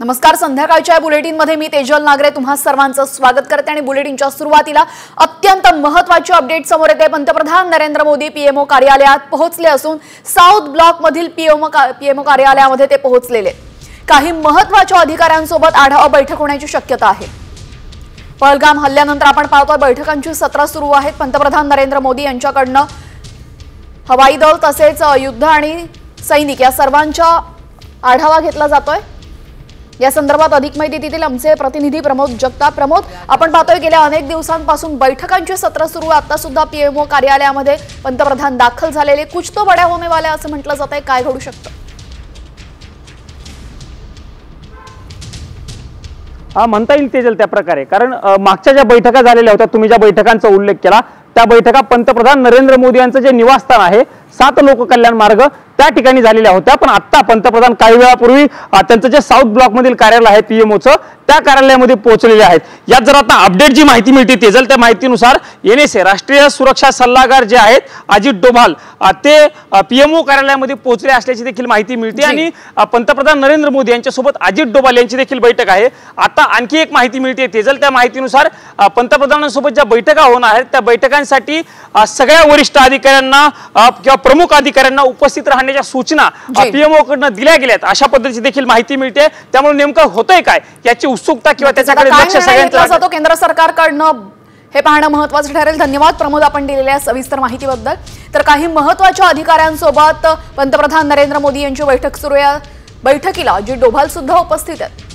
नमस्कार. संध्याकाळच्या बुलेटिनमध्ये मी तेजल नागरे तुम्हा सर्वांचं स्वागत करते आणि बुलेटिनच्या सुरुवातीला अत्यंत महत्त्वाची अपडेट समोर येते. पंतप्रधान नरेंद्र मोदी पीएमओ कार्यालयात पोहोचले असून साऊथ ब्लॉक मधील पीएमओ कार्यालयामध्ये ते पोहोचलेले. काही महत्त्वाच्या अधिकाऱ्यांसोबत आढावा बैठक होण्याची शक्यता आहे. पहलगाम हल्ल्यानंतर आपण पाहतोय बैठकांची सत्र सुरू आहेत. पंतप्रधान नरेंद्र मोदी यांच्याकडनं हवाई दल तसेच युद्ध आणि सैनिक या सर्वांचा आढावा घेतला जातोय. या संदर्भात अधिक माहिती देतील आमचे प्रतिनिधी प्रमोद जगताप. प्रमोद, आपण पाहतोय गेल्या अनेक दिवसांपासून बैठकांचे सत्र सुरू. आता सुद्धा पीएमओ कार्यालयामध्ये पंतप्रधान दाखल झालेले. कुछ तो बड्या होने वाला असं म्हटलं जातंय. काय घडू शकतं? म्हणता येईल तेजल त्या प्रकारे, कारण मागच्या ज्या बैठका झालेल्या होत्या, तुम्ही ज्या बैठकांचा उल्लेख केला त्या बैठका पंतप्रधान नरेंद्र मोदी यांचं जे निवासस्थान आहे 7 लोक कल्याण मार्ग त्या ठिकाणी झालेल्या होत्या. पण आता पंतप्रधान काही वेळापूर्वी त्यांचं जे साऊथ ब्लॉक मधील कार्यालय आहे पीएमओचं त्या कार्यालयामध्ये पोहोचलेले आहेत. यात जर आता अपडेट जी माहिती मिळते तेजल, त्या माहितीनुसार एनएसए राष्ट्रीय सुरक्षा सल्लागार जे आहेत अजित डोभाल ते पीएमओ कार्यालयामध्ये पोहोचले असल्याची देखील माहिती मिळते. आणि पंतप्रधान नरेंद्र मोदी यांच्यासोबत अजित डोभाल यांची देखील बैठक आहे. आता आणखी एक माहिती मिळते तेजल, त्या माहितीनुसार पंतप्रधानांसोबत ज्या बैठका होणार आहेत त्या बैठकांसाठी सगळ्या वरिष्ठ अधिकाऱ्यांना किंवा प्रमुख अधिकाऱ्यांना उपस्थित राहण्याच्या सूचना पीएमओ कडनं दिल्या गेल्यात अशा पद्धतीची देखील माहिती मिळते. त्यामुळे नेमकं होतंय काय याची उत्सुकता किंवा त्याच्याकडे लक्ष सगळ्यांचं केंद्र सरकारकडनं हे पाहणं महत्त्वाचं ठरेल. धन्यवाद प्रमोद आपण दिलेल्या सविस्तर माहितीबद्दल. तर काही महत्त्वाच्या अधिकाऱ्यांसोबत पंतप्रधान नरेंद्र मोदी यांची बैठक सुरू आहे. बैठकीला अजित डोभाल सुद्धा उपस्थित आहेत.